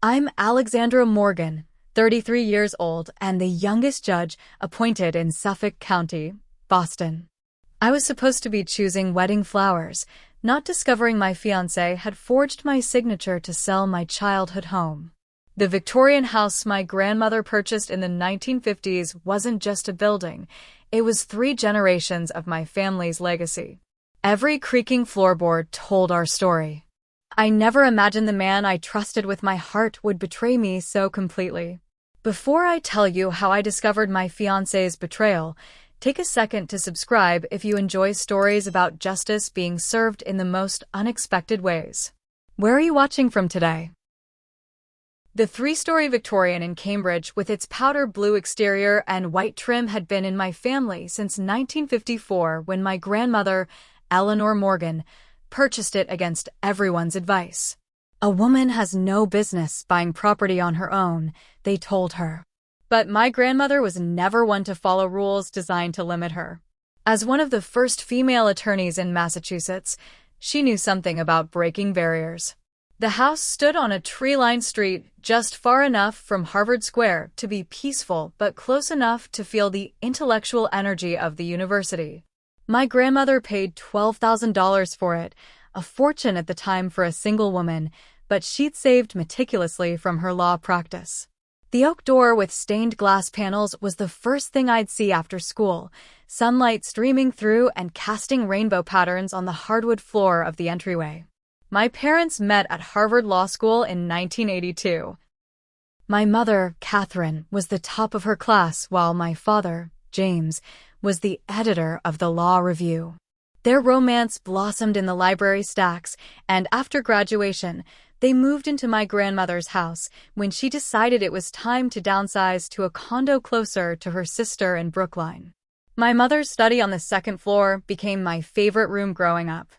I'm Alexandra Morgan, 33 years old and the youngest judge appointed in Suffolk County, Boston. I was supposed to be choosing wedding flowers, not discovering my fiancé had forged my signature to sell my childhood home. The Victorian house my grandmother purchased in the 1950s wasn't just a building, it was 3 generations of my family's legacy. Every creaking floorboard told our story. I never imagined the man I trusted with my heart would betray me so completely. Before I tell you how I discovered my fiancé's betrayal, take a second to subscribe if you enjoy stories about justice being served in the most unexpected ways. Where are you watching from today? The 3-story Victorian in Cambridge with its powder blue exterior and white trim had been in my family since 1954 when my grandmother, Alexandra Morgan, purchased it against everyone's advice. A woman has no business buying property on her own, they told her. But my grandmother was never one to follow rules designed to limit her. As one of the first female attorneys in Massachusetts, she knew something about breaking barriers. The house stood on a tree-lined street just far enough from Harvard Square to be peaceful but close enough to feel the intellectual energy of the university. My grandmother paid $12,000 for it, a fortune at the time for a single woman, but she'd saved meticulously from her law practice. The oak door with stained glass panels was the first thing I'd see after school, sunlight streaming through and casting rainbow patterns on the hardwood floor of the entryway. My parents met at Harvard Law School in 1982. My mother, Catherine, was the top of her class while my father, James, was the editor of the Law Review. Their romance blossomed in the library stacks, and after graduation, they moved into my grandmother's house when she decided it was time to downsize to a condo closer to her sister in Brookline. My mother's study on the 2nd floor became my favorite room growing up.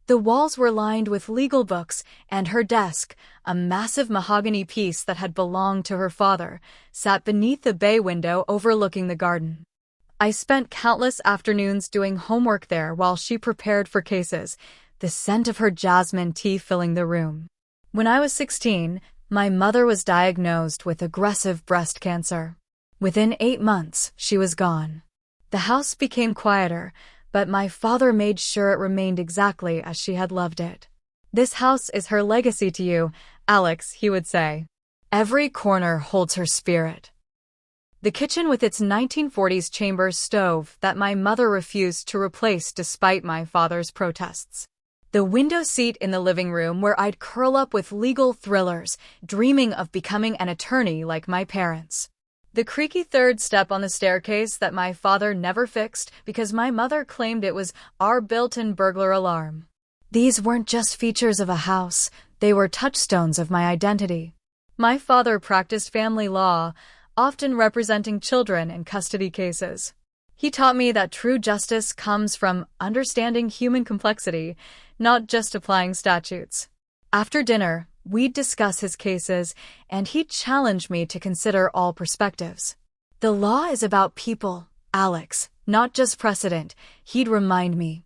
The walls were lined with legal books, and her desk, a massive mahogany piece that had belonged to her father, sat beneath the bay window overlooking the garden. I spent countless afternoons doing homework there while she prepared for cases, the scent of her jasmine tea filling the room. When I was 16, my mother was diagnosed with aggressive breast cancer. Within 8 months, she was gone. The house became quieter, but my father made sure it remained exactly as she had loved it. "This house is her legacy to you, Alex," he would say. "Every corner holds her spirit." The kitchen with its 1940s chamber stove that my mother refused to replace despite my father's protests. The window seat in the living room where I'd curl up with legal thrillers, dreaming of becoming an attorney like my parents. The creaky 3rd step on the staircase that my father never fixed because my mother claimed it was our built-in burglar alarm. These weren't just features of a house, they were touchstones of my identity. My father practiced family law, often representing children in custody cases. He taught me that true justice comes from understanding human complexity, not just applying statutes. After dinner, we'd discuss his cases, and he'd challenge me to consider all perspectives. "The law is about people, Alex, not just precedent," he'd remind me.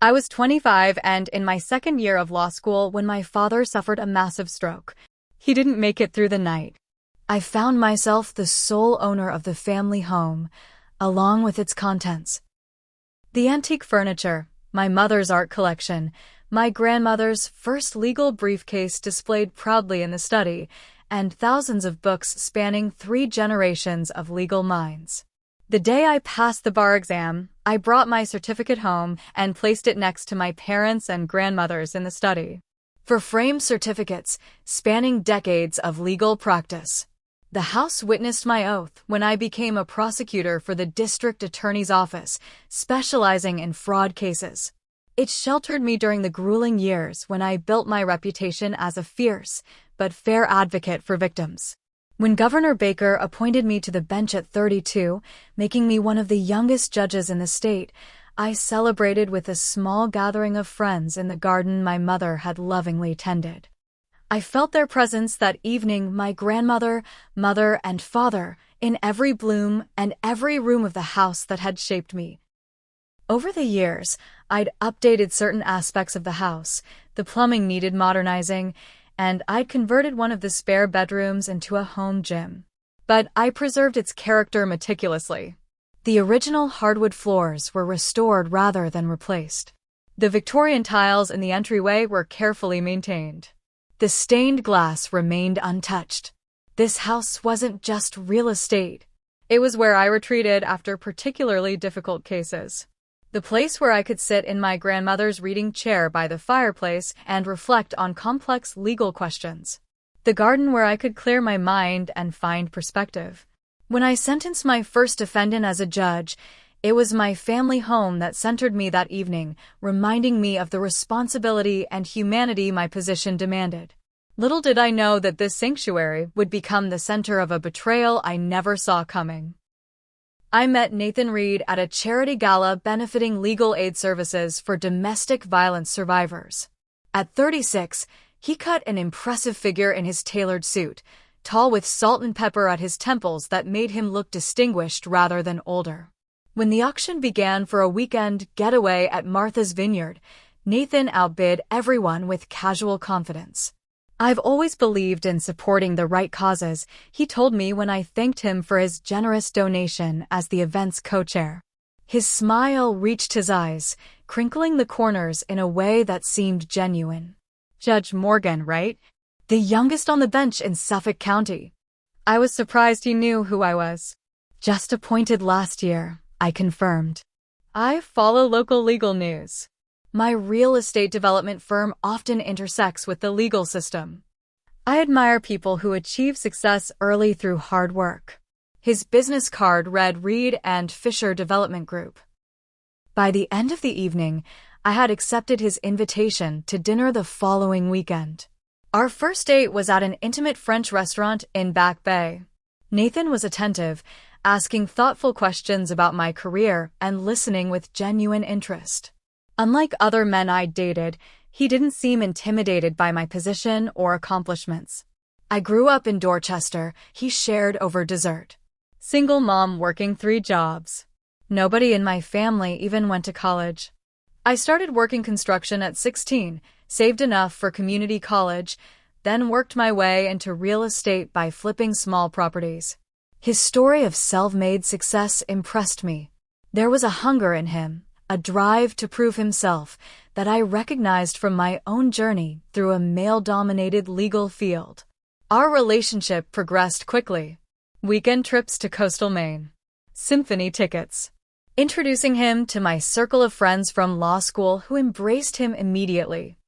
I was 25 and in my 2nd year of law school when my father suffered a massive stroke. He didn't make it through the night. I found myself the sole owner of the family home, along with its contents. The antique furniture, my mother's art collection, my grandmother's first legal briefcase displayed proudly in the study, and thousands of books spanning 3 generations of legal minds. The day I passed the bar exam, I brought my certificate home and placed it next to my parents' and grandmother's in the study. For framed certificates, spanning decades of legal practice. The house witnessed my oath when I became a prosecutor for the district attorney's office, specializing in fraud cases. It sheltered me during the grueling years when I built my reputation as a fierce but fair advocate for victims. When Governor Baker appointed me to the bench at 32, making me one of the youngest judges in the state, I celebrated with a small gathering of friends in the garden my mother had lovingly tended. I felt their presence that evening, my grandmother, mother, and father, in every bloom and every room of the house that had shaped me. Over the years, I'd updated certain aspects of the house. The plumbing needed modernizing, and I'd converted one of the spare bedrooms into a home gym. But I preserved its character meticulously. The original hardwood floors were restored rather than replaced. The Victorian tiles in the entryway were carefully maintained. The stained glass remained untouched. This house wasn't just real estate. It was where I retreated after particularly difficult cases. The place where I could sit in my grandmother's reading chair by the fireplace and reflect on complex legal questions. The garden where I could clear my mind and find perspective. When I sentenced my first defendant as a judge, it was my family home that centered me that evening, reminding me of the responsibility and humanity my position demanded. Little did I know that this sanctuary would become the center of a betrayal I never saw coming. I met Nathan Reed at a charity gala benefiting legal aid services for domestic violence survivors. At 36, he cut an impressive figure in his tailored suit, tall with salt and pepper at his temples that made him look distinguished rather than older. When the auction began for a weekend getaway at Martha's Vineyard, Nathan outbid everyone with casual confidence. "I've always believed in supporting the right causes," he told me when I thanked him for his generous donation as the event's co-chair. His smile reached his eyes, crinkling the corners in a way that seemed genuine. "Judge Morgan, right? The youngest on the bench in Suffolk County." I was surprised he knew who I was. "Just appointed last year," I confirmed. "I follow local legal news. My real estate development firm often intersects with the legal system. I admire people who achieve success early through hard work." His business card read Reed and Fisher Development Group. By the end of the evening, I had accepted his invitation to dinner the following weekend. Our first date was at an intimate French restaurant in Back Bay. Nathan was attentive, asking thoughtful questions about my career and listening with genuine interest. Unlike other men I'd dated, he didn't seem intimidated by my position or accomplishments. "I grew up in Dorchester," he shared over dessert. "Single mom working 3 jobs. Nobody in my family even went to college. I started working construction at 16, saved enough for community college, then worked my way into real estate by flipping small properties." His story of self-made success impressed me. There was a hunger in him, a drive to prove himself, that I recognized from my own journey through a male-dominated legal field. Our relationship progressed quickly. Weekend trips to coastal Maine. Symphony tickets. Introducing him to my circle of friends from law school who embraced him immediately.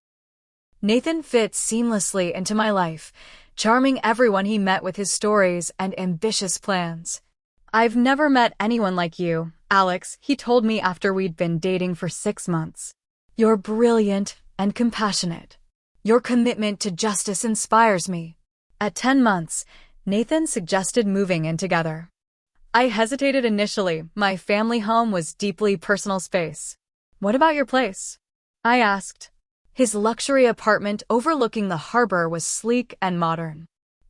Nathan fit seamlessly into my life, charming everyone he met with his stories and ambitious plans. "I've never met anyone like you, Alex," he told me after we'd been dating for 6 months. "You're brilliant and compassionate. Your commitment to justice inspires me." At 10 months, Nathan suggested moving in together. I hesitated initially. My family home was deeply personal space. "What about your place?" I asked. His luxury apartment overlooking the harbor was sleek and modern.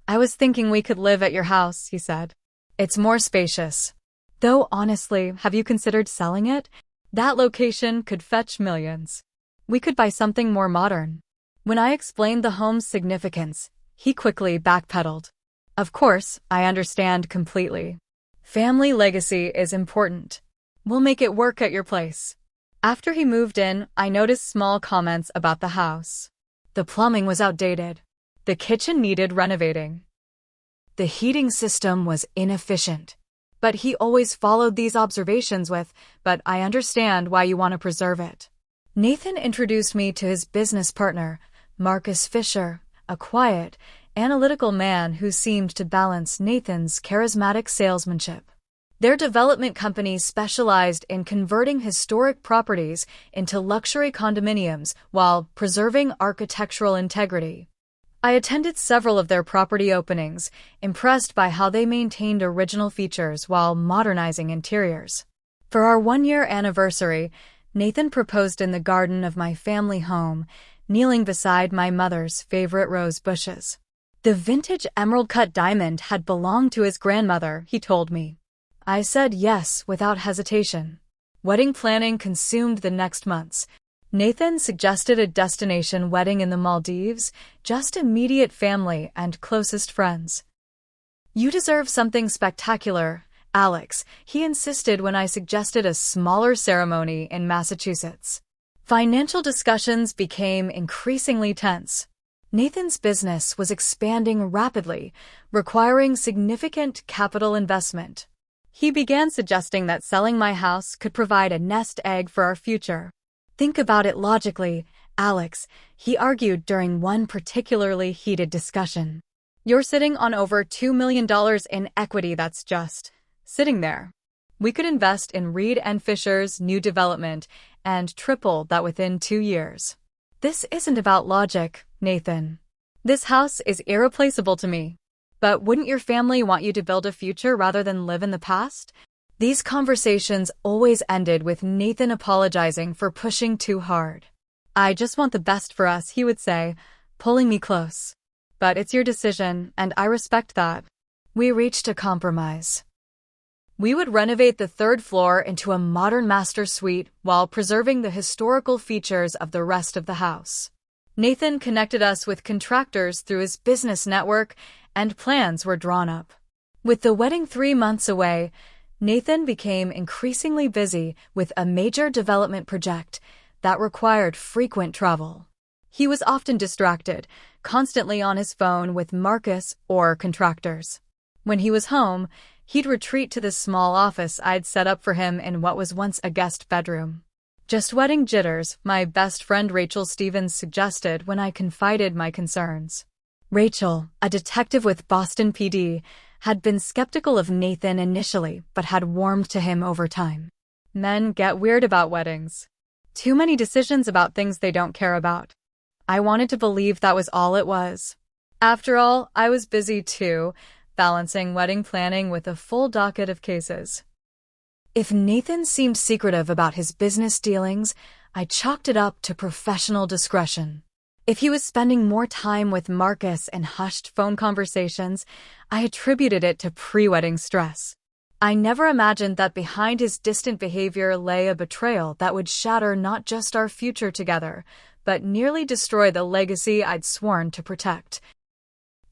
"I was thinking we could live at your house," he said. "It's more spacious. Though honestly, have you considered selling it? That location could fetch millions. We could buy something more modern." When I explained the home's significance, he quickly backpedaled. "Of course, I understand completely. Family legacy is important. We'll make it work at your place." After he moved in, I noticed small comments about the house. The plumbing was outdated. The kitchen needed renovating. The heating system was inefficient. But he always followed these observations with, "But I understand why you want to preserve it." Nathan introduced me to his business partner, Marcus Fisher, a quiet, analytical man who seemed to balance Nathan's charismatic salesmanship. Their development company specialized in converting historic properties into luxury condominiums while preserving architectural integrity. I attended several of their property openings, impressed by how they maintained original features while modernizing interiors. For our 1-year anniversary, Nathan proposed in the garden of my family home, kneeling beside my mother's favorite rose bushes. The vintage emerald-cut diamond had belonged to his grandmother, he told me. I said yes without hesitation. Wedding planning consumed the next months. Nathan suggested a destination wedding in the Maldives, just immediate family and closest friends. You deserve something spectacular, Alex, he insisted when I suggested a smaller ceremony in Massachusetts. Financial discussions became increasingly tense. Nathan's business was expanding rapidly, requiring significant capital investment. He began suggesting that selling my house could provide a nest egg for our future. Think about it logically, Alex, he argued during one particularly heated discussion. You're sitting on over $2 million in equity that's just sitting there. We could invest in Reed and Fisher's new development and triple that within 2 years. This isn't about logic, Nathan. This house is irreplaceable to me. But wouldn't your family want you to build a future rather than live in the past? These conversations always ended with Nathan apologizing for pushing too hard. I just want the best for us, he would say, pulling me close. But it's your decision, and I respect that. We reached a compromise. We would renovate the third floor into a modern master suite while preserving the historical features of the rest of the house. Nathan connected us with contractors through his business network, and plans were drawn up. With the wedding 3 months away, Nathan became increasingly busy with a major development project that required frequent travel. He was often distracted, constantly on his phone with Marcus or contractors. When he was home, he'd retreat to the small office I'd set up for him in what was once a guest bedroom. Just wedding jitters, my best friend Rachel Stevens suggested when I confided my concerns. Rachel, a detective with Boston PD, had been skeptical of Nathan initially but had warmed to him over time. Men get weird about weddings. Too many decisions about things they don't care about. I wanted to believe that was all it was. After all, I was busy too, balancing wedding planning with a full docket of cases. If Nathan seemed secretive about his business dealings, I chalked it up to professional discretion. If he was spending more time with Marcus and hushed phone conversations, I attributed it to pre-wedding stress. I never imagined that behind his distant behavior lay a betrayal that would shatter not just our future together, but nearly destroy the legacy I'd sworn to protect.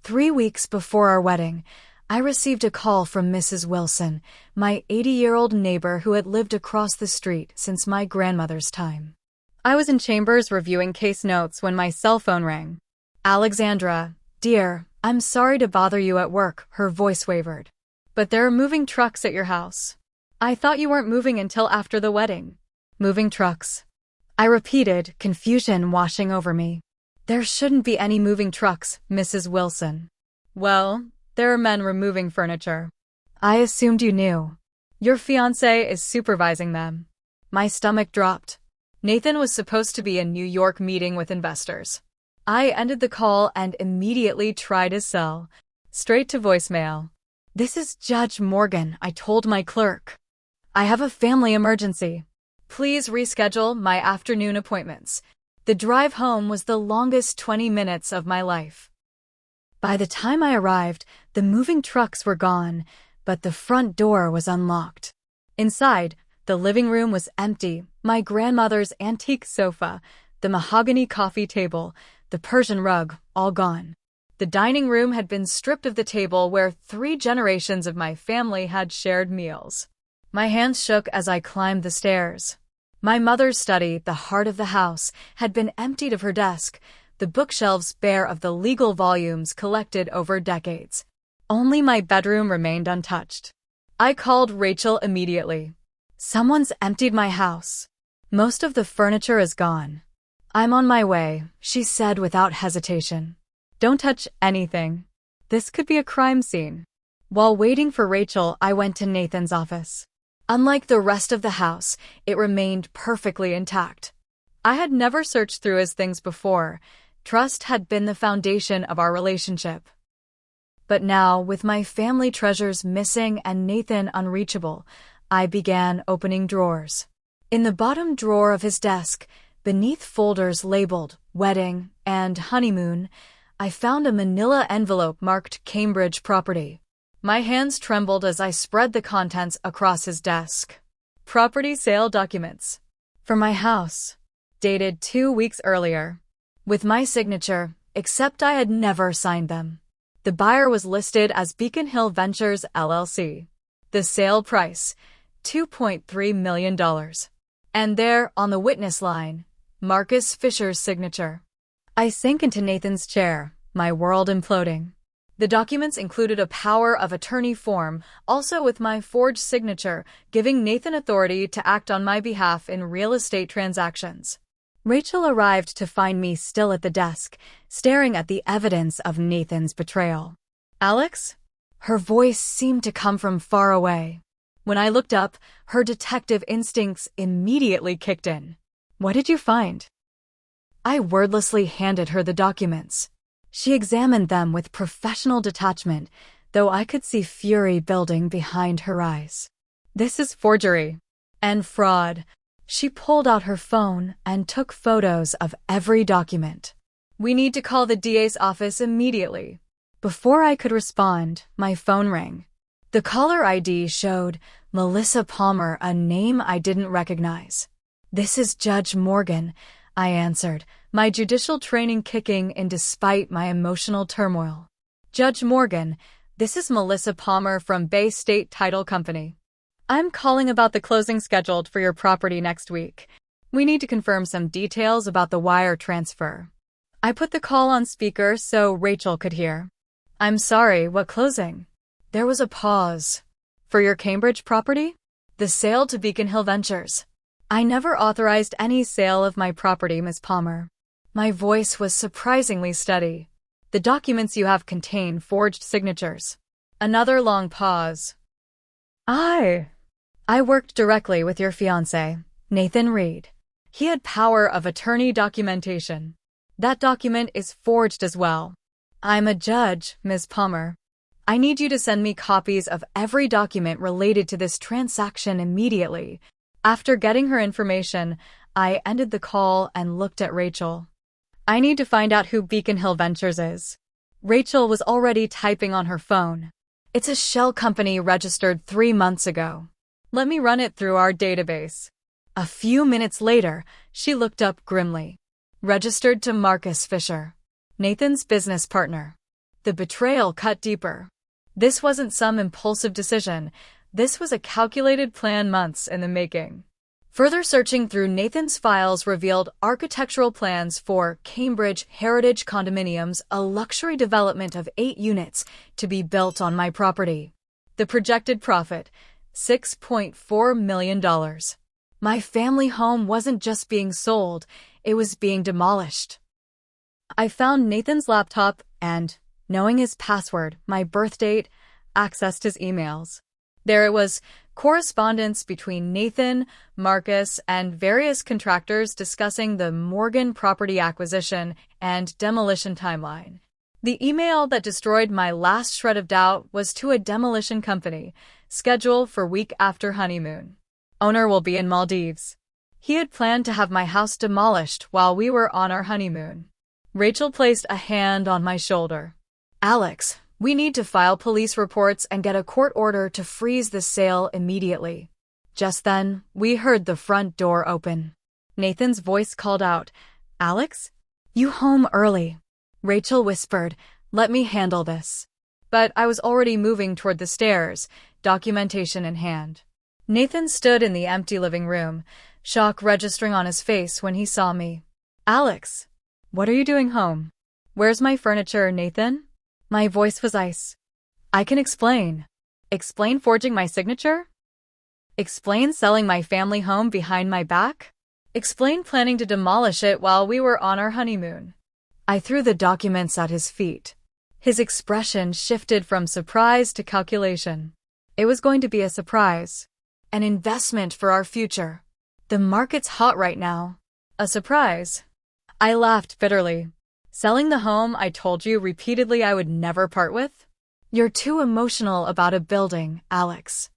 3 weeks before our wedding, I received a call from Mrs. Wilson, my 80-year-old neighbor who had lived across the street since my grandmother's time. I was in chambers reviewing case notes when my cell phone rang. Alexandra, dear, I'm sorry to bother you at work, her voice wavered. But there are moving trucks at your house. I thought you weren't moving until after the wedding. Moving trucks. I repeated, confusion washing over me. There shouldn't be any moving trucks, Mrs. Wilson. Well, there are men removing furniture. I assumed you knew. Your fiancé is supervising them. My stomach dropped. Nathan was supposed to be in New York meeting with investors. I ended the call and immediately tried his cell. Straight to voicemail. This is Judge Morgan, I told my clerk. I have a family emergency. Please reschedule my afternoon appointments. The drive home was the longest 20 minutes of my life. By the time I arrived, the moving trucks were gone, but the front door was unlocked. Inside, the living room was empty, my grandmother's antique sofa, the mahogany coffee table, the Persian rug, all gone. The dining room had been stripped of the table where 3 generations of my family had shared meals. My hands shook as I climbed the stairs. My mother's study, the heart of the house, had been emptied of her desk, the bookshelves bare of the legal volumes collected over decades. Only my bedroom remained untouched. I called Rachel immediately. Someone's emptied my house. Most of the furniture is gone. I'm on my way, she said without hesitation. Don't touch anything. This could be a crime scene. While waiting for Rachel, I went to Nathan's office. Unlike the rest of the house, it remained perfectly intact. I had never searched through his things before. Trust had been the foundation of our relationship. But now, with my family treasures missing and Nathan unreachable, I began opening drawers. In the bottom drawer of his desk, beneath folders labeled Wedding and Honeymoon, I found a manila envelope marked Cambridge Property. My hands trembled as I spread the contents across his desk. Property sale documents. For my house. dated 2 weeks earlier, with my signature, except I had never signed them. The buyer was listed as Beacon Hill Ventures, LLC. The sale price, $2.3 million. And there, on the witness line, Marcus Fisher's signature. I sank into Nathan's chair, my world imploding. The documents included a power of attorney form, also with my forged signature, giving Nathan authority to act on my behalf in real estate transactions. Rachel arrived to find me still at the desk, staring at the evidence of Nathan's betrayal. "Alex?" Her voice seemed to come from far away. When I looked up, her detective instincts immediately kicked in. "What did you find?" I wordlessly handed her the documents. She examined them with professional detachment, though I could see fury building behind her eyes. "This is forgery and fraud." She pulled out her phone and took photos of every document. "We need to call the DA's office immediately." Before I could respond, my phone rang. The caller ID showed Melissa Palmer, a name I didn't recognize. "This is Judge Morgan," I answered, my judicial training kicking in despite my emotional turmoil. "Judge Morgan, this is Melissa Palmer from Bay State Title Company. I'm calling about the closing scheduled for your property next week. We need to confirm some details about the wire transfer." I put the call on speaker so Rachel could hear. "I'm sorry, what closing?" There was a pause. "For your Cambridge property? The sale to Beacon Hill Ventures." "I never authorized any sale of my property, Ms. Palmer." My voice was surprisingly steady. "The documents you have contain forged signatures." Another long pause. I worked directly with your fiancé, Nathan Reed. He had power of attorney documentation. That document is forged as well." "I'm a judge, Ms. Palmer. I need you to send me copies of every document related to this transaction immediately." After getting her information, I ended the call and looked at Rachel. "I need to find out who Beacon Hill Ventures is." Rachel was already typing on her phone. "It's a shell company registered 3 months ago. Let me run it through our database." A few minutes later, she looked up grimly. "Registered to Marcus Fisher, Nathan's business partner." The betrayal cut deeper. This wasn't some impulsive decision. This was a calculated plan, months in the making. Further searching through Nathan's files revealed architectural plans for Cambridge Heritage Condominiums, a luxury development of 8 units to be built on my property. The projected profit, $6.4 million. My family home wasn't just being sold, it was being demolished. I found Nathan's laptop and, knowing his password, my birth date, accessed his emails. There it was, correspondence between Nathan, Marcus, and various contractors discussing the Morgan property acquisition and demolition timeline. The email that destroyed my last shred of doubt was to a demolition company, scheduled for week after honeymoon. Owner will be in Maldives. He had planned to have my house demolished while we were on our honeymoon. Rachel placed a hand on my shoulder. "Alex, we need to file police reports and get a court order to freeze the sale immediately." Just then, we heard the front door open. Nathan's voice called out, "Alex? You home early?" Rachel whispered, "Let me handle this." But I was already moving toward the stairs, documentation in hand. Nathan stood in the empty living room, shock registering on his face when he saw me. "Alex, what are you doing home? Where's my furniture, Nathan?" My voice was ice. "I can explain." "Explain forging my signature? Explain selling my family home behind my back? Explain planning to demolish it while we were on our honeymoon?" I threw the documents at his feet. His expression shifted from surprise to calculation. It was going to be a surprise. An investment for our future. The market's hot right now. A surprise. I laughed bitterly. Selling the home I told you repeatedly I would never part with? You're too emotional about a building, Alex.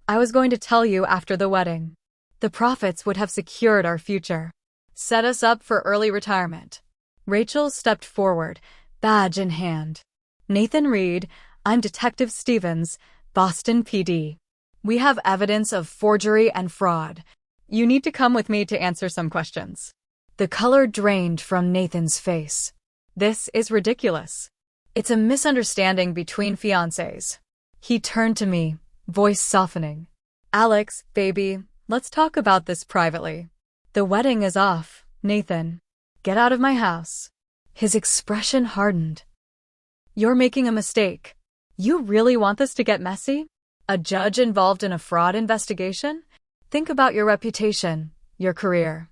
I was going to tell you after the wedding. The profits would have secured our future. Set us up for early retirement. Rachel stepped forward, badge in hand. "Nathan Reed, I'm Detective Stevens, Boston PD. We have evidence of forgery and fraud. You need to come with me to answer some questions." The color drained from Nathan's face. This is ridiculous. It's a misunderstanding between fiancés. He turned to me, voice softening. Alex, baby, let's talk about this privately. The wedding is off, Nathan. Get out of my house. His expression hardened. You're making a mistake. You really want this to get messy? A judge involved in a fraud investigation? Think about your reputation, your career.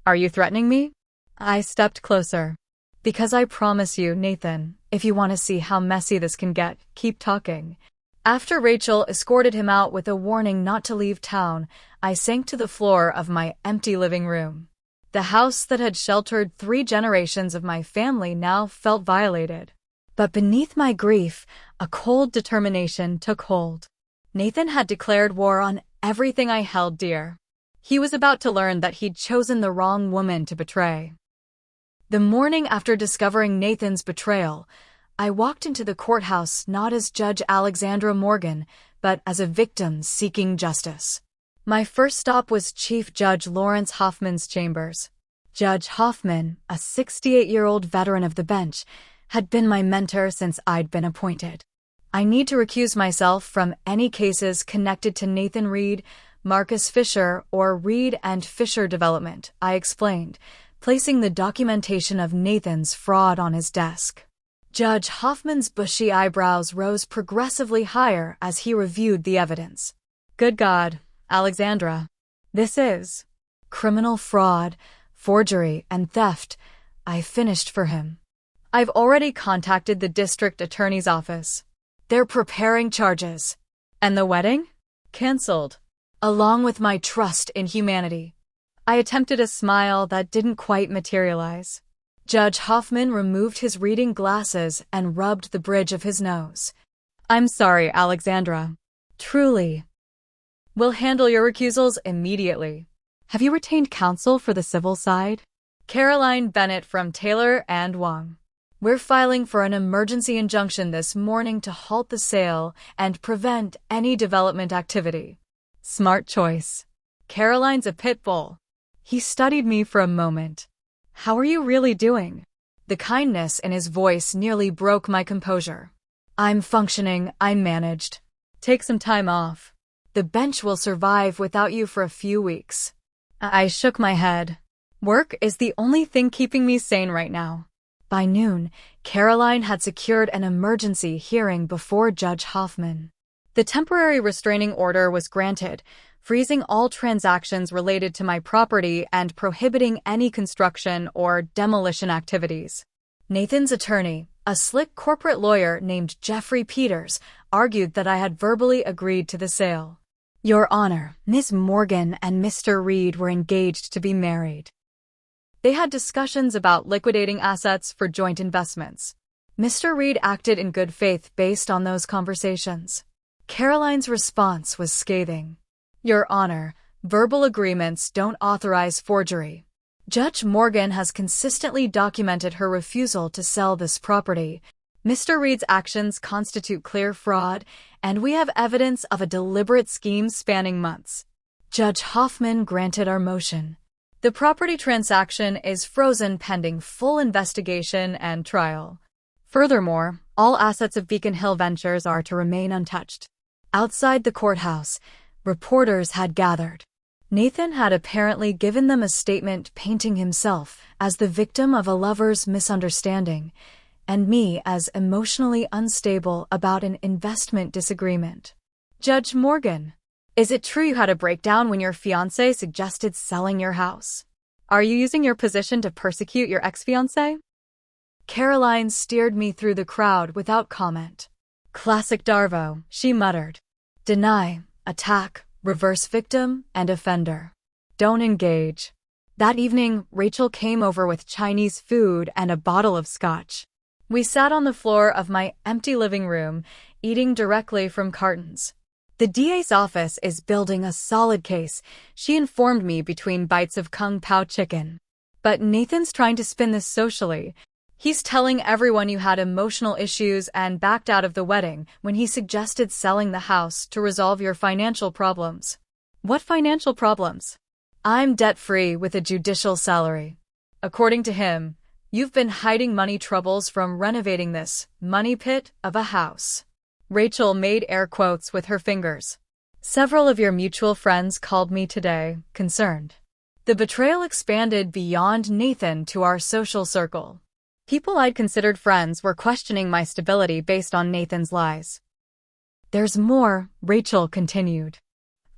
Are you threatening me? I stepped closer. Because I promise you, Nathan, if you want to see how messy this can get, keep talking. After Rachel escorted him out with a warning not to leave town, I sank to the floor of my empty living room. The house that had sheltered 3 generations of my family now felt violated. But beneath my grief, a cold determination took hold. Nathan had declared war on everything I held dear. He was about to learn that he'd chosen the wrong woman to betray. The morning after discovering Nathan's betrayal, I walked into the courthouse not as Judge Alexandra Morgan, but as a victim seeking justice. My first stop was Chief Judge Lawrence Hoffman's chambers. Judge Hoffman, a 68-year-old veteran of the bench, had been my mentor since I'd been appointed. I need to recuse myself from any cases connected to Nathan Reed, Marcus Fisher, or Reed and Fisher Development, I explained, placing the documentation of Nathan's fraud on his desk. Judge Hoffman's bushy eyebrows rose progressively higher as he reviewed the evidence. Good God, Alexandra. This is criminal fraud, forgery, and theft. I finished for him. I've already contacted the district attorney's office. They're preparing charges. And the wedding? Cancelled. Along with my trust in humanity. I attempted a smile that didn't quite materialize. Judge Hoffman removed his reading glasses and rubbed the bridge of his nose. I'm sorry, Alexandra. Truly. We'll handle your recusals immediately. Have you retained counsel for the civil side? Caroline Bennett from Taylor and Wong. We're filing for an emergency injunction this morning to halt the sale and prevent any development activity. Smart choice. Caroline's a pit bull. He studied me for a moment. How are you really doing? The kindness in his voice nearly broke my composure. I'm functioning, I'm managed. Take some time off. The bench will survive without you for a few weeks. I shook my head. Work is the only thing keeping me sane right now. By noon, Caroline had secured an emergency hearing before Judge Hoffman. The temporary restraining order was granted, freezing all transactions related to my property and prohibiting any construction or demolition activities. Nathan's attorney, a slick corporate lawyer named Jeffrey Peters, argued that I had verbally agreed to the sale. Your Honor, Ms. Morgan and Mr. Reed were engaged to be married. They had discussions about liquidating assets for joint investments. Mr. Reed acted in good faith based on those conversations. Caroline's response was scathing. Your Honor, verbal agreements don't authorize forgery. Judge Morgan has consistently documented her refusal to sell this property. Mr. Reed's actions constitute clear fraud, and we have evidence of a deliberate scheme spanning months. Judge Hoffman granted our motion. The property transaction is frozen pending full investigation and trial. Furthermore, all assets of Beacon Hill Ventures are to remain untouched. Outside the courthouse, reporters had gathered. Nathan had apparently given them a statement painting himself as the victim of a lover's misunderstanding, and me as emotionally unstable about an investment disagreement. Judge Morgan, is it true you had a breakdown when your fiancé suggested selling your house? Are you using your position to persecute your ex-fiancé? Caroline steered me through the crowd without comment. Classic Darvo, she muttered. Deny, attack, reverse victim, and offender. Don't engage. That evening, Rachel came over with Chinese food and a bottle of scotch. We sat on the floor of my empty living room, eating directly from cartons. The DA's office is building a solid case, she informed me between bites of Kung Pao chicken. But Nathan's trying to spin this socially. He's telling everyone you had emotional issues and backed out of the wedding when he suggested selling the house to resolve your financial problems. What financial problems? I'm debt-free with a judicial salary. According to him, you've been hiding money troubles from renovating this money pit of a house. Rachel made air quotes with her fingers. Several of your mutual friends called me today, concerned. The betrayal expanded beyond Nathan to our social circle. People I'd considered friends were questioning my stability based on Nathan's lies. There's more, Rachel continued.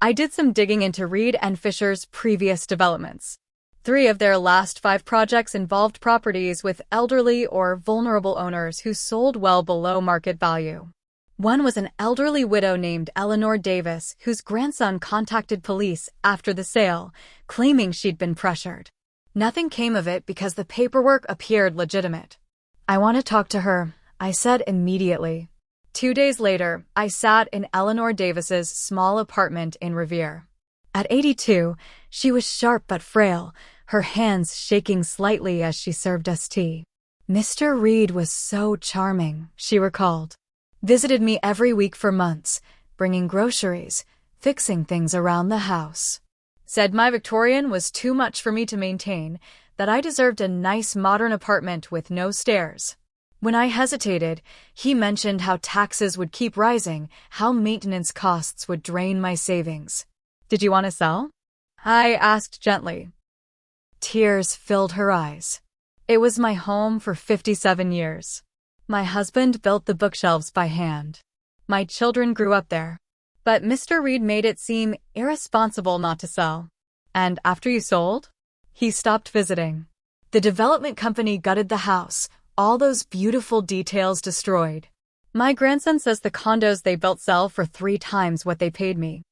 I did some digging into Reed and Fisher's previous developments. 3 of their last 5 projects involved properties with elderly or vulnerable owners who sold well below market value. One was an elderly widow named Eleanor Davis, whose grandson contacted police after the sale, claiming she'd been pressured. Nothing came of it because the paperwork appeared legitimate. I want to talk to her, I said immediately. 2 days later, I sat in Eleanor Davis's small apartment in Revere. At 82, she was sharp but frail, her hands shaking slightly as she served us tea. Mr. Reed was so charming, she recalled. Visited me every week for months, bringing groceries, fixing things around the house. Said my Victorian was too much for me to maintain, that I deserved a nice modern apartment with no stairs. When I hesitated, he mentioned how taxes would keep rising, how maintenance costs would drain my savings. Did you want to sell? I asked gently. Tears filled her eyes. It was my home for 57 years. My husband built the bookshelves by hand. My children grew up there. But Mr. Reed made it seem irresponsible not to sell. And after you sold? He stopped visiting. The development company gutted the house, all those beautiful details destroyed. My grandson says the condos they built sell for 3 times what they paid me.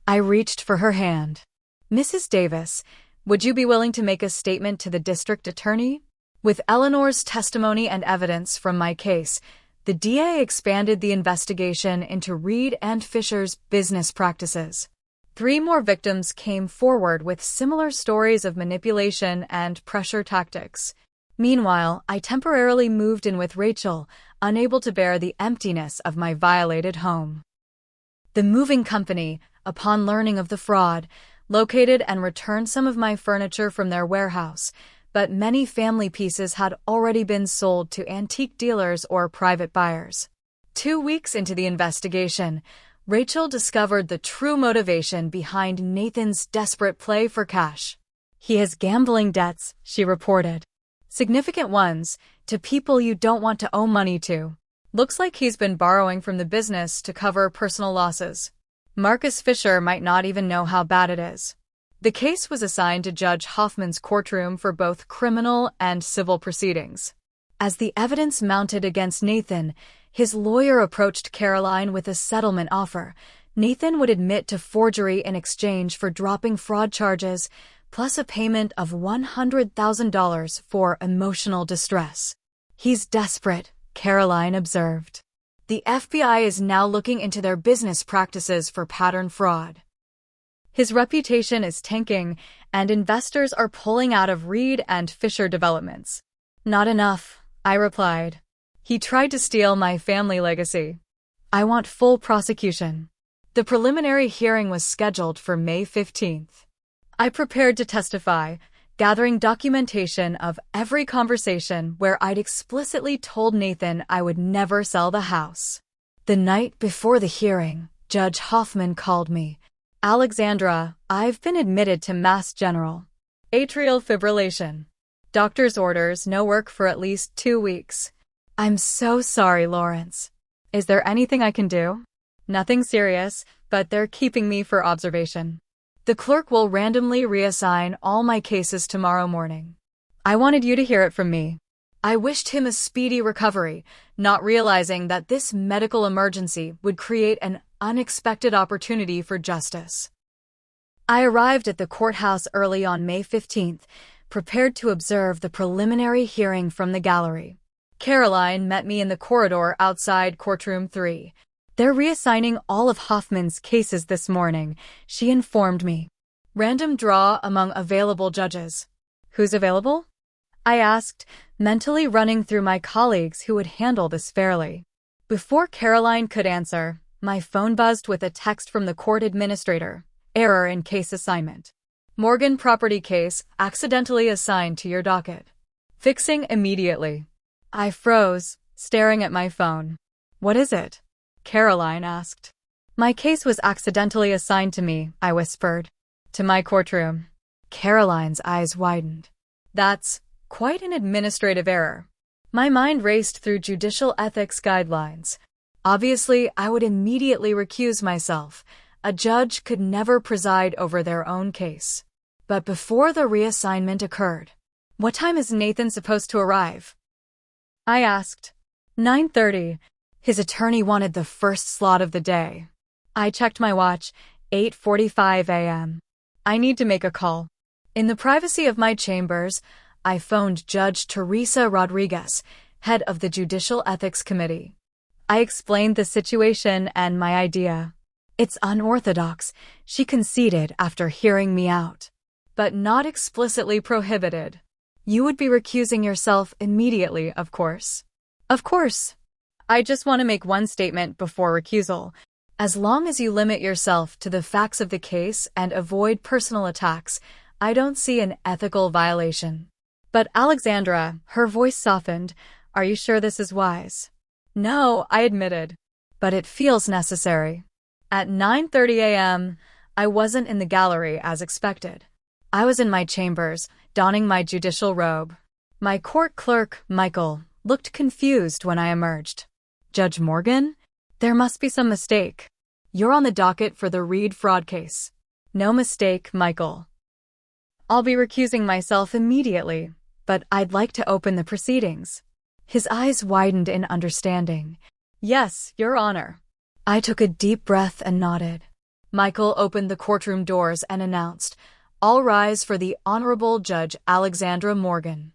I reached for her hand. Mrs. Davis, would you be willing to make a statement to the district attorney? With Eleanor's testimony and evidence from my case, the DA expanded the investigation into Reed and Fisher's business practices. 3 more victims came forward with similar stories of manipulation and pressure tactics. Meanwhile, I temporarily moved in with Rachel, unable to bear the emptiness of my violated home. The moving company, upon learning of the fraud, located and returned some of my furniture from their warehouse, but many family pieces had already been sold to antique dealers or private buyers. 2 weeks into the investigation, Rachel discovered the true motivation behind Nathan's desperate play for cash. He has gambling debts, she reported. Significant ones, to people you don't want to owe money to. Looks like he's been borrowing from the business to cover personal losses. Marcus Fisher might not even know how bad it is. The case was assigned to Judge Hoffman's courtroom for both criminal and civil proceedings. As the evidence mounted against Nathan, his lawyer approached Caroline with a settlement offer. Nathan would admit to forgery in exchange for dropping fraud charges, plus a payment of $100,000 for emotional distress. He's desperate, Caroline observed. The FBI is now looking into their business practices for pattern fraud. His reputation is tanking, and investors are pulling out of Reed and Fisher developments. Not enough, I replied. He tried to steal my family legacy. I want full prosecution. The preliminary hearing was scheduled for May 15th. I prepared to testify, gathering documentation of every conversation where I'd explicitly told Nathan I would never sell the house. The night before the hearing, Judge Hoffman called me. Alexandra, I've been admitted to Mass General. Atrial fibrillation. Doctor's orders, no work for at least 2 weeks. I'm so sorry, Lawrence. Is there anything I can do? Nothing serious, but they're keeping me for observation. The clerk will randomly reassign all my cases tomorrow morning. I wanted you to hear it from me. I wished him a speedy recovery, not realizing that this medical emergency would create an unexpected opportunity for justice. I arrived at the courthouse early on May 15th, prepared to observe the preliminary hearing from the gallery. Caroline met me in the corridor outside courtroom 3. They're reassigning all of Hoffman's cases this morning, she informed me. Random draw among available judges. Who's available? I asked, mentally running through my colleagues who would handle this fairly. Before Caroline could answer, my phone buzzed with a text from the court administrator. Error in case assignment. Morgan property case accidentally assigned to your docket. Fixing immediately. I froze, staring at my phone. What is it? Caroline asked. My case was accidentally assigned to me, I whispered. To my courtroom. Caroline's eyes widened. That's quite an administrative error. My mind raced through judicial ethics guidelines. Obviously, I would immediately recuse myself. A judge could never preside over their own case. But before the reassignment occurred, what time is Nathan supposed to arrive? I asked. 9:30. His attorney wanted the first slot of the day. I checked my watch, 8:45 a.m. I need to make a call. In the privacy of my chambers, I phoned Judge Teresa Rodriguez, head of the Judicial Ethics Committee. I explained the situation and my idea. It's unorthodox, she conceded after hearing me out. But not explicitly prohibited. You would be recusing yourself immediately, of course. Of course. I just want to make one statement before recusal. As long as you limit yourself to the facts of the case and avoid personal attacks, I don't see an ethical violation. But Alexandra, her voice softened, are you sure this is wise? No, I admitted. But it feels necessary. At 9:30 a.m., I wasn't in the gallery as expected. I was in my chambers, donning my judicial robe. My court clerk, Michael, looked confused when I emerged. Judge Morgan? There must be some mistake. You're on the docket for the Reed fraud case. No mistake, Michael. I'll be recusing myself immediately, but I'd like to open the proceedings. His eyes widened in understanding. Yes, Your Honor. I took a deep breath and nodded. Michael opened the courtroom doors and announced, All rise for the Honorable Judge Alexandra Morgan.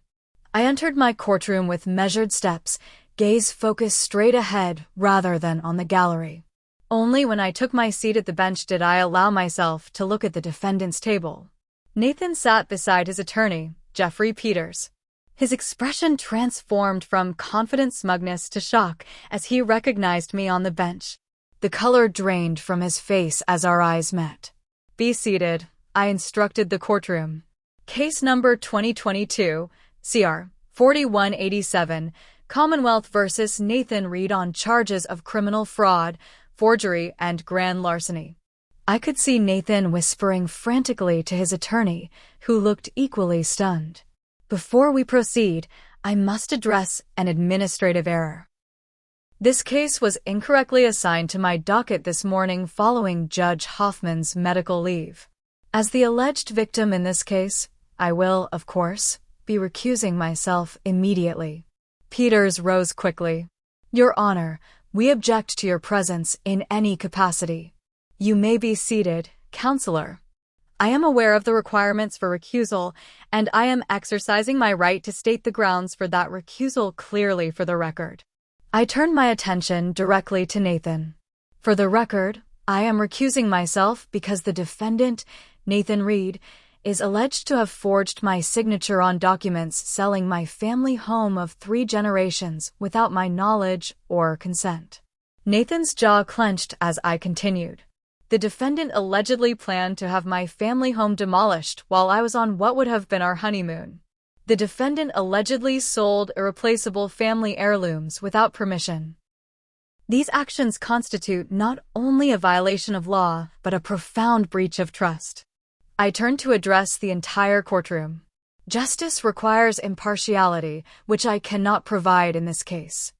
I entered my courtroom with measured steps, gaze focused straight ahead rather than on the gallery. Only when I took my seat at the bench did I allow myself to look at the defendant's table. Nathan sat beside his attorney, Jeffrey Peters. His expression transformed from confident smugness to shock as he recognized me on the bench. The color drained from his face as our eyes met. Be seated, I instructed the courtroom. Case number 2022, CR 4187, Commonwealth versus Nathan Reed on charges of criminal fraud, forgery, and grand larceny. I could see Nathan whispering frantically to his attorney, who looked equally stunned. Before we proceed, I must address an administrative error. This case was incorrectly assigned to my docket this morning following Judge Hoffman's medical leave. As the alleged victim in this case, I will, of course, be recusing myself immediately. Peters rose quickly. Your Honor, we object to your presence in any capacity. You may be seated, Counselor. I am aware of the requirements for recusal, and I am exercising my right to state the grounds for that recusal clearly for the record. I turned my attention directly to Nathan. For the record, I am recusing myself because the defendant, Nathan Reed, is alleged to have forged my signature on documents selling my family home of 3 generations without my knowledge or consent. Nathan's jaw clenched as I continued. The defendant allegedly planned to have my family home demolished while I was on what would have been our honeymoon. The defendant allegedly sold irreplaceable family heirlooms without permission. These actions constitute not only a violation of law, but a profound breach of trust. I turned to address the entire courtroom. Justice requires impartiality, which I cannot provide in this case.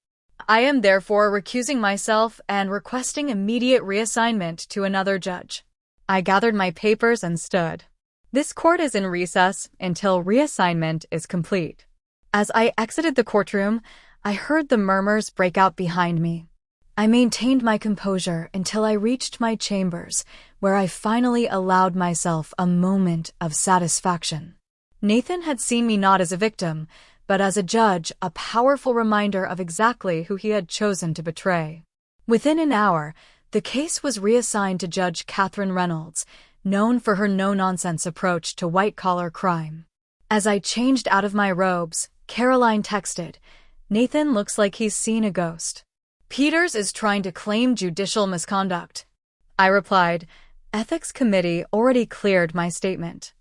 I am therefore recusing myself and requesting immediate reassignment to another judge. I gathered my papers and stood. This court is in recess until reassignment is complete. As I exited the courtroom, I heard the murmurs break out behind me. I maintained my composure until I reached my chambers, where I finally allowed myself a moment of satisfaction. Nathan had seen me not as a victim, but as a judge, a powerful reminder of exactly who he had chosen to betray. Within an hour, the case was reassigned to Judge Catherine Reynolds, known for her no-nonsense approach to white-collar crime. As I changed out of my robes, Caroline texted, Nathan looks like he's seen a ghost. Peters is trying to claim judicial misconduct. I replied, Ethics Committee already cleared my statement.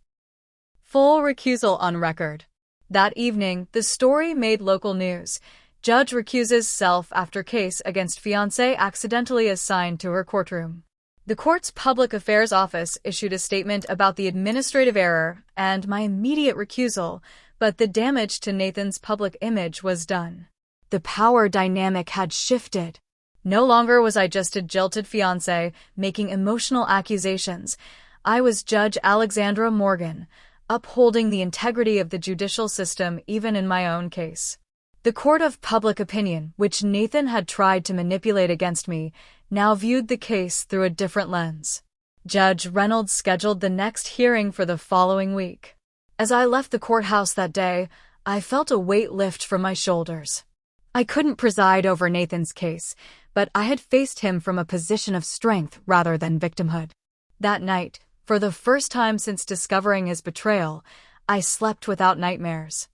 Full recusal on record. That evening, the story made local news. Judge recuses self after case against fiancé accidentally assigned to her courtroom. The court's public affairs office issued a statement about the administrative error and my immediate recusal, but the damage to Nathan's public image was done. The power dynamic had shifted. No longer was I just a jilted fiancé making emotional accusations. I was Judge Alexandra Morgan, upholding the integrity of the judicial system even in my own case. The court of public opinion, which Nathan had tried to manipulate against me, now viewed the case through a different lens. Judge Reynolds scheduled the next hearing for the following week. As I left the courthouse that day, I felt a weight lift from my shoulders. I couldn't preside over Nathan's case, but I had faced him from a position of strength rather than victimhood. That night, for the first time since discovering his betrayal, I slept without nightmares.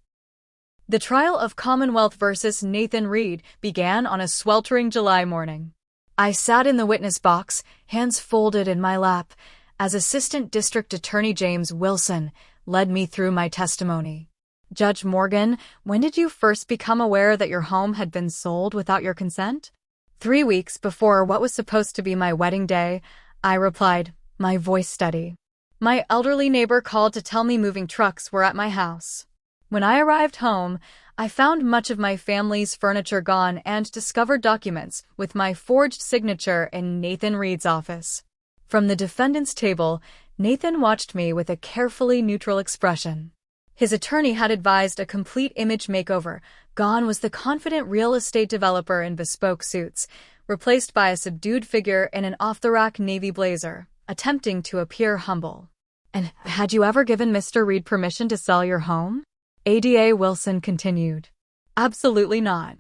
The trial of Commonwealth versus Nathan Reed began on a sweltering July morning. I sat in the witness box, hands folded in my lap, as Assistant District Attorney James Wilson led me through my testimony. Judge Morgan, when did you first become aware that your home had been sold without your consent? 3 weeks before what was supposed to be my wedding day, I replied, my voice steady. My elderly neighbor called to tell me moving trucks were at my house. When I arrived home, I found much of my family's furniture gone and discovered documents with my forged signature in Nathan Reed's office. From the defendant's table, Nathan watched me with a carefully neutral expression. His attorney had advised a complete image makeover. Gone was the confident real estate developer in bespoke suits, replaced by a subdued figure in an off-the-rack navy blazer, attempting to appear humble. And had you ever given Mr. Reed permission to sell your home? ADA Wilson continued. Absolutely not.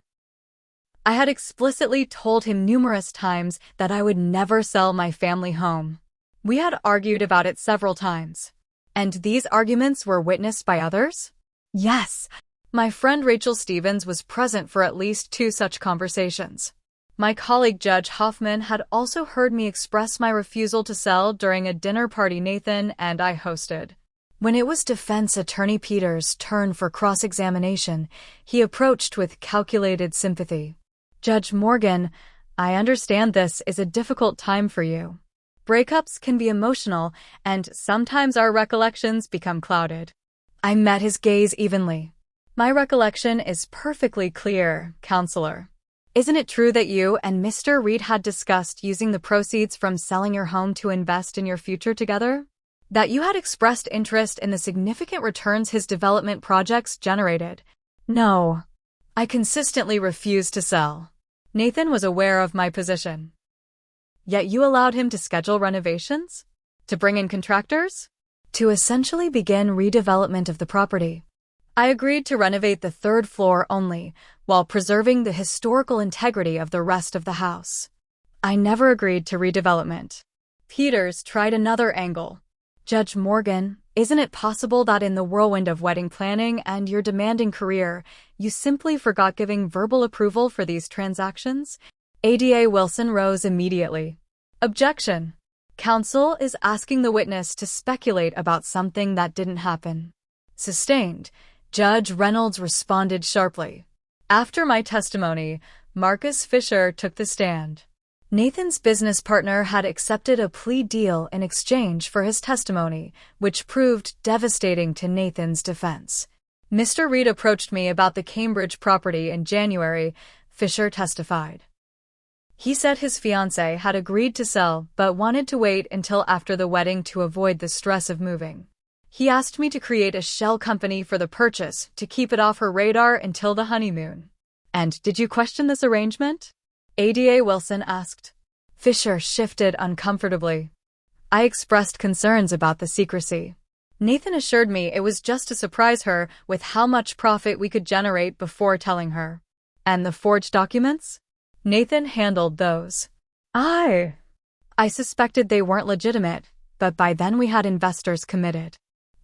I had explicitly told him numerous times that I would never sell my family home. We had argued about it several times. And these arguments were witnessed by others? Yes. My friend Rachel Stevens was present for at least 2 such conversations. My colleague Judge Hoffman had also heard me express my refusal to sell during a dinner party Nathan and I hosted. When it was defense attorney Peter's turn for cross-examination, he approached with calculated sympathy. Judge Morgan, I understand this is a difficult time for you. Breakups can be emotional, and sometimes our recollections become clouded. I met his gaze evenly. My recollection is perfectly clear, counselor. Isn't it true that you and Mr. Reed had discussed using the proceeds from selling your home to invest in your future together? That you had expressed interest in the significant returns his development projects generated? No. I consistently refused to sell. Nathan was aware of my position. Yet you allowed him to schedule renovations? To bring in contractors? To essentially begin redevelopment of the property. I agreed to renovate the 3rd floor only, while preserving the historical integrity of the rest of the house. I never agreed to redevelopment. Peters tried another angle. Judge Morgan, isn't it possible that in the whirlwind of wedding planning and your demanding career, you simply forgot giving verbal approval for these transactions? ADA Wilson rose immediately. Objection. Counsel is asking the witness to speculate about something that didn't happen. Sustained. Judge Reynolds responded sharply. After my testimony, Marcus Fisher took the stand. Nathan's business partner had accepted a plea deal in exchange for his testimony, which proved devastating to Nathan's defense. Mr. Reed approached me about the Cambridge property in January, Fisher testified. He said his fiancé had agreed to sell but wanted to wait until after the wedding to avoid the stress of moving. He asked me to create a shell company for the purchase to keep it off her radar until the honeymoon. And did you question this arrangement? ADA Wilson asked. Fisher shifted uncomfortably. I expressed concerns about the secrecy. Nathan assured me it was just to surprise her with how much profit we could generate before telling her. And the forged documents? Nathan handled those. I suspected they weren't legitimate, but by then we had investors committed.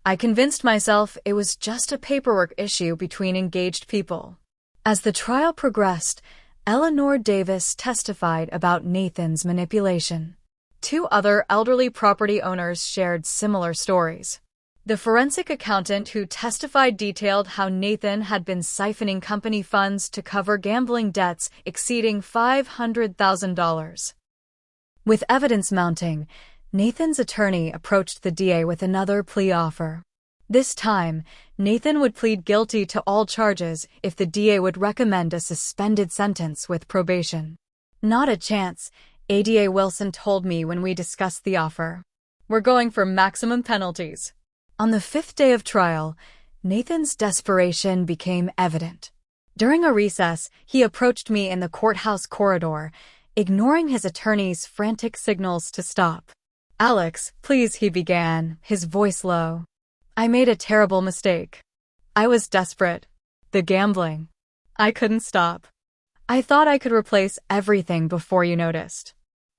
I convinced myself it was just a paperwork issue between engaged people. As the trial progressed, Eleanor Davis testified about Nathan's manipulation. 2 other elderly property owners shared similar stories. The forensic accountant who testified detailed how Nathan had been siphoning company funds to cover gambling debts exceeding $500,000. With evidence mounting, Nathan's attorney approached the DA with another plea offer. This time, Nathan would plead guilty to all charges if the DA would recommend a suspended sentence with probation. Not a chance, ADA Wilson told me when we discussed the offer. We're going for maximum penalties. On the fifth day of trial, Nathan's desperation became evident. During a recess, he approached me in the courthouse corridor, ignoring his attorney's frantic signals to stop. "Alex, please," he began, his voice low. "I made a terrible mistake. I was desperate. The gambling. I couldn't stop. I thought I could replace everything before you noticed."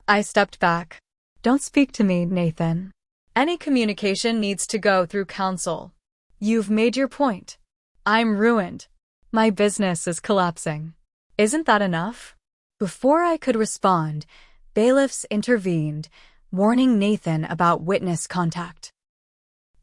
I stepped back. "Don't speak to me, Nathan. Any communication needs to go through counsel. You've made your point. I'm ruined. My business is collapsing. Isn't that enough?" Before I could respond, bailiffs intervened, warning Nathan about witness contact.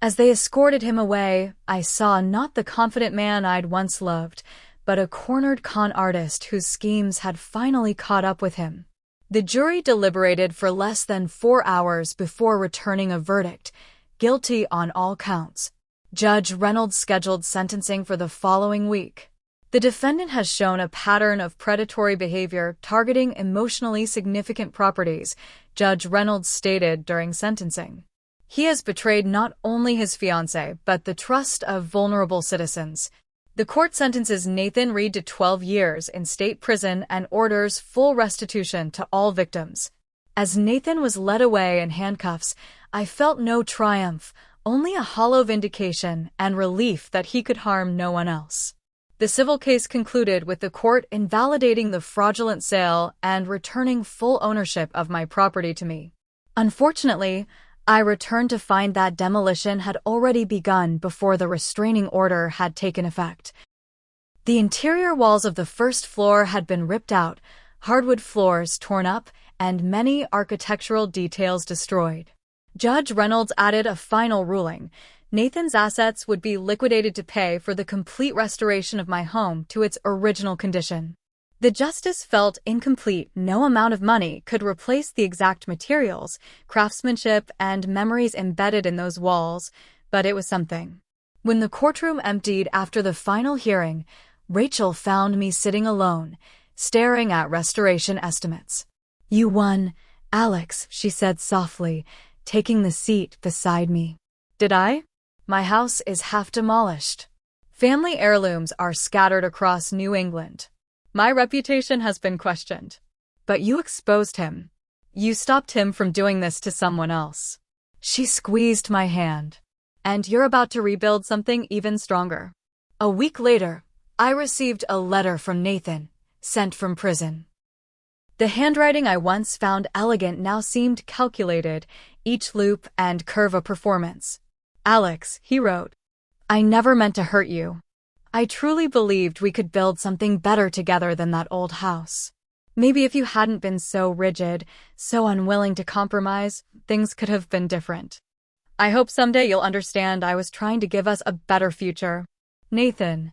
As they escorted him away, I saw not the confident man I'd once loved, but a cornered con artist whose schemes had finally caught up with him. The jury deliberated for less than 4 hours before returning a verdict, guilty on all counts. Judge Reynolds scheduled sentencing for the following week. The defendant has shown a pattern of predatory behavior targeting emotionally significant properties, Judge Reynolds stated during sentencing. He has betrayed not only his fiancé, but the trust of vulnerable citizens. The court sentences Nathan Reed to 12 years in state prison and orders full restitution to all victims. As Nathan was led away in handcuffs, I felt no triumph, only a hollow vindication and relief that he could harm no one else. The civil case concluded with the court invalidating the fraudulent sale and returning full ownership of my property to me. Unfortunately, I returned to find that demolition had already begun before the restraining order had taken effect. The interior walls of the first floor had been ripped out, hardwood floors torn up, and many architectural details destroyed. Judge Reynolds added a final ruling. Nathan's assets would be liquidated to pay for the complete restoration of my home to its original condition. The justice felt incomplete. No amount of money could replace the exact materials, craftsmanship, and memories embedded in those walls, but it was something. When the courtroom emptied after the final hearing, Rachel found me sitting alone, staring at restoration estimates. "You won, Alex," she said softly, taking the seat beside me. "Did I? My house is half demolished. Family heirlooms are scattered across New England. My reputation has been questioned. But you exposed him. You stopped him from doing this to someone else." She squeezed my hand. "And you're about to rebuild something even stronger." A week later, I received a letter from Nathan, sent from prison. The handwriting I once found elegant now seemed calculated, each loop and curve a performance. "Alex," he wrote, "I never meant to hurt you. I truly believed we could build something better together than that old house. Maybe if you hadn't been so rigid, so unwilling to compromise, things could have been different. I hope someday you'll understand I was trying to give us a better future. Nathan."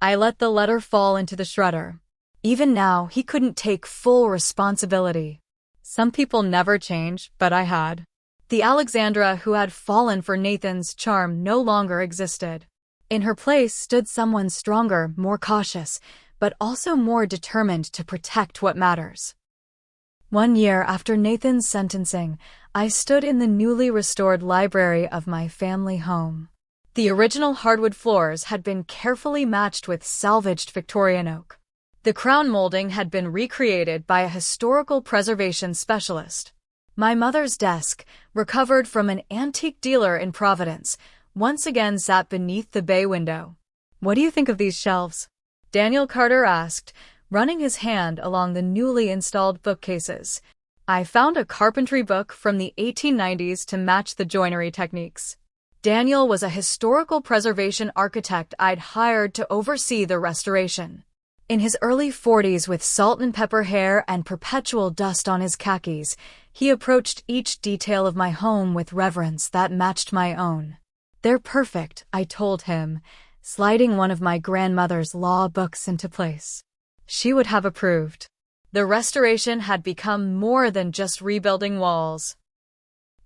I let the letter fall into the shredder. Even now, he couldn't take full responsibility. Some people never change, but I had. The Alexandra who had fallen for Nathan's charm no longer existed. In her place stood someone stronger, more cautious, but also more determined to protect what matters. 1 year after Nathan's sentencing, I stood in the newly restored library of my family home. The original hardwood floors had been carefully matched with salvaged Victorian oak. The crown molding had been recreated by a historical preservation specialist. My mother's desk, recovered from an antique dealer in Providence, once again sat beneath the bay window. "What do you think of these shelves?" Daniel Carter asked, running his hand along the newly installed bookcases. I found a carpentry book from the 1890s to match the joinery techniques. Daniel was a historical preservation architect I'd hired to oversee the restoration. In his early 40s, with salt and pepper hair and perpetual dust on his khakis, he approached each detail of my home with reverence that matched my own. "They're perfect," I told him, sliding one of my grandmother's law books into place. She would have approved. The restoration had become more than just rebuilding walls.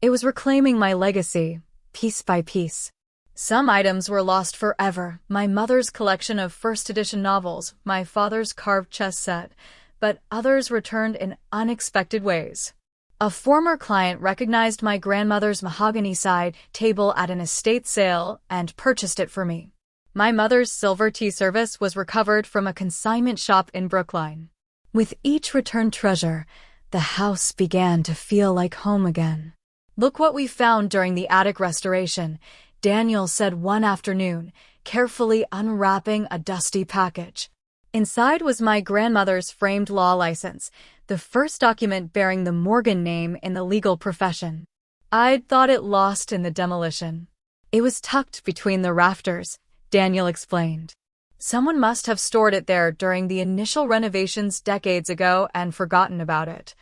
It was reclaiming my legacy, piece by piece. Some items were lost forever, my mother's collection of first edition novels, my father's carved chess set, but others returned in unexpected ways. A former client recognized my grandmother's mahogany side table at an estate sale and purchased it for me. My mother's silver tea service was recovered from a consignment shop in Brookline. With each returned treasure, the house began to feel like home again. "Look what we found during the attic restoration," Daniel said one afternoon, carefully unwrapping a dusty package. Inside was my grandmother's framed law license, the first document bearing the Morgan name in the legal profession. I'd thought it lost in the demolition. "It was tucked between the rafters," Daniel explained. "Someone must have stored it there during the initial renovations decades ago and forgotten about it."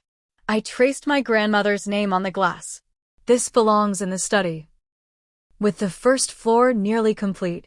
I traced my grandmother's name on the glass. "This belongs in the study." With the first floor nearly complete,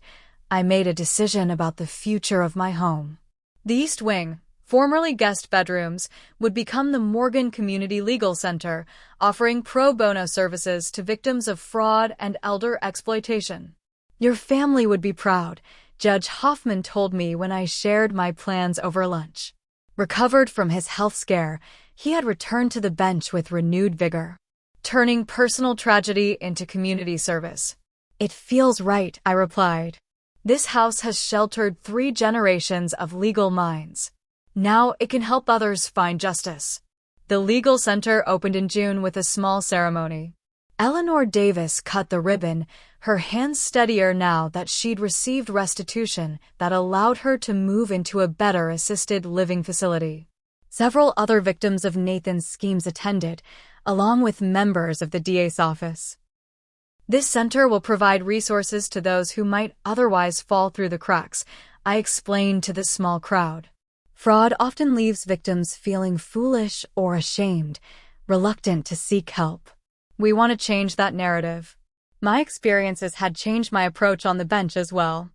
I made a decision about the future of my home. The East Wing, formerly guest bedrooms, would become the Morgan Community Legal Center, offering pro bono services to victims of fraud and elder exploitation. "Your family would be proud," Judge Hoffman told me when I shared my plans over lunch. Recovered from his health scare, he had returned to the bench with renewed vigor, turning personal tragedy into community service. "It feels right," I replied. "This house has sheltered 3 generations of legal minds. Now it can help others find justice." The Legal Center opened in June with a small ceremony. Eleanor Davis cut the ribbon, her hands steadier now that she'd received restitution that allowed her to move into a better assisted living facility. Several other victims of Nathan's schemes attended, along with members of the DA's office. "This center will provide resources to those who might otherwise fall through the cracks," I explained to the small crowd. Fraud often leaves victims feeling foolish or ashamed, reluctant to seek help. We want to change that narrative. My experiences had changed my approach on the bench as well.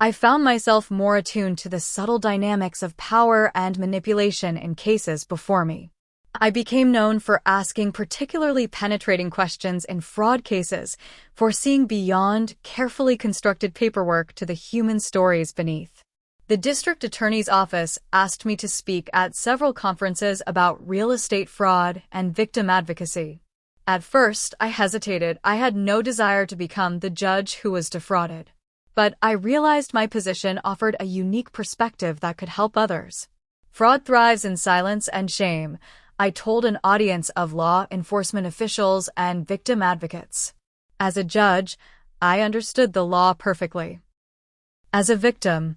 I found myself more attuned to the subtle dynamics of power and manipulation in cases before me. I became known for asking particularly penetrating questions in fraud cases, for seeing beyond carefully constructed paperwork to the human stories beneath. The district attorney's office asked me to speak at several conferences about real estate fraud and victim advocacy. At first, I hesitated. I had no desire to become the judge who was defrauded. But I realized my position offered a unique perspective that could help others. Fraud thrives in silence and shame, I told an audience of law enforcement officials and victim advocates. As a judge, I understood the law perfectly. As a victim,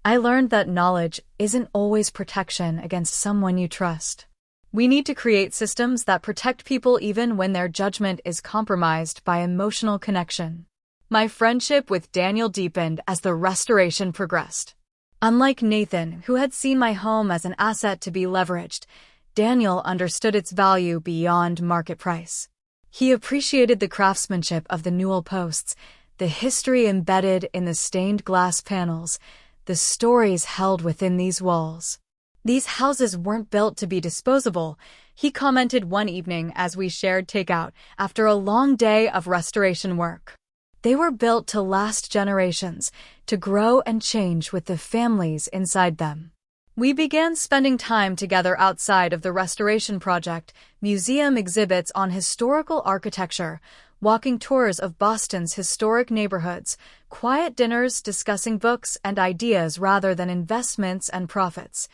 I learned that knowledge isn't always protection against someone you trust. We need to create systems that protect people even when their judgment is compromised by emotional connection. My friendship with Daniel deepened as the restoration progressed. Unlike Nathan, who had seen my home as an asset to be leveraged, Daniel understood its value beyond market price. He appreciated the craftsmanship of the newel posts, the history embedded in the stained glass panels, the stories held within these walls. "These houses weren't built to be disposable," he commented one evening as we shared takeout after a long day of restoration work. "They were built to last generations, to grow and change with the families inside them." We began spending time together outside of the restoration project, museum exhibits on historical architecture, walking tours of Boston's historic neighborhoods, quiet dinners discussing books and ideas rather than investments and profits.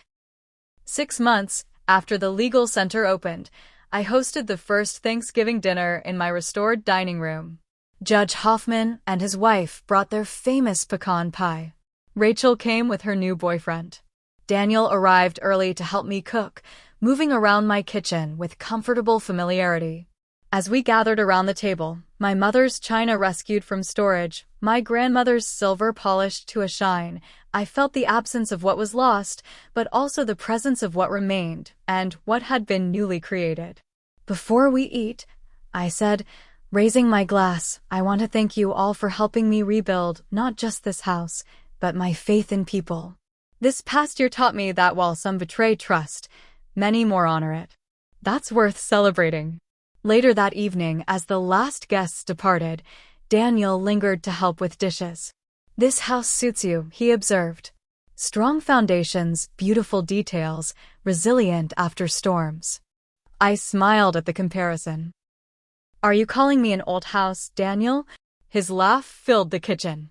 6 months after the legal center opened, I hosted the first Thanksgiving dinner in my restored dining room. Judge Hoffman and his wife brought their famous pecan pie. Rachel came with her new boyfriend. Daniel arrived early to help me cook, moving around my kitchen with comfortable familiarity. As we gathered around the table, my mother's china rescued from storage, my grandmother's silver polished to a shine, I felt the absence of what was lost, but also the presence of what remained and what had been newly created. "Before we eat," I said, Raising my glass, I want to thank you all for helping me rebuild not just this house, but my faith in people. This past year taught me that while some betray trust, many more honor it. That's worth celebrating. Later that evening, as the last guests departed, Daniel lingered to help with dishes. "This house suits you," he observed. "Strong foundations, beautiful details, resilient after storms." I smiled at the comparison. "Are you calling me an old house, Daniel?" His laugh filled the kitchen.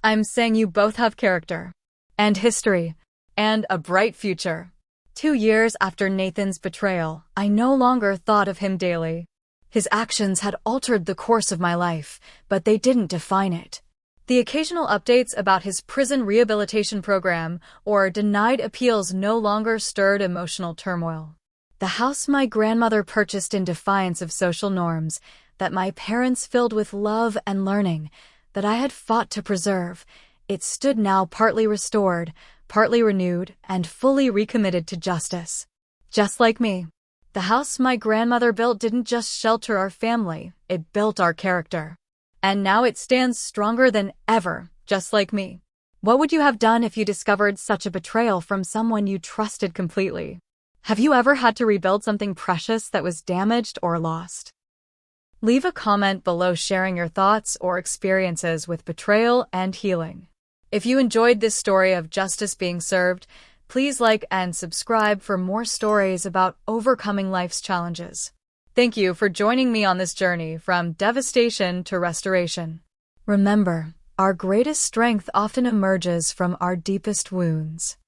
"I'm saying you both have character, and history, and a bright future." 2 years after Nathan's betrayal, I no longer thought of him daily. His actions had altered the course of my life, but they didn't define it. The occasional updates about his prison rehabilitation program or denied appeals no longer stirred emotional turmoil. The house my grandmother purchased in defiance of social norms, that my parents filled with love and learning, that I had fought to preserve, it stood now partly restored, partly renewed, and fully recommitted to justice. Just like me. The house my grandmother built didn't just shelter our family, it built our character. And now it stands stronger than ever, just like me. What would you have done if you discovered such a betrayal from someone you trusted completely? Have you ever had to rebuild something precious that was damaged or lost? Leave a comment below sharing your thoughts or experiences with betrayal and healing. If you enjoyed this story of justice being served, please like and subscribe for more stories about overcoming life's challenges. Thank you for joining me on this journey from devastation to restoration. Remember, our greatest strength often emerges from our deepest wounds.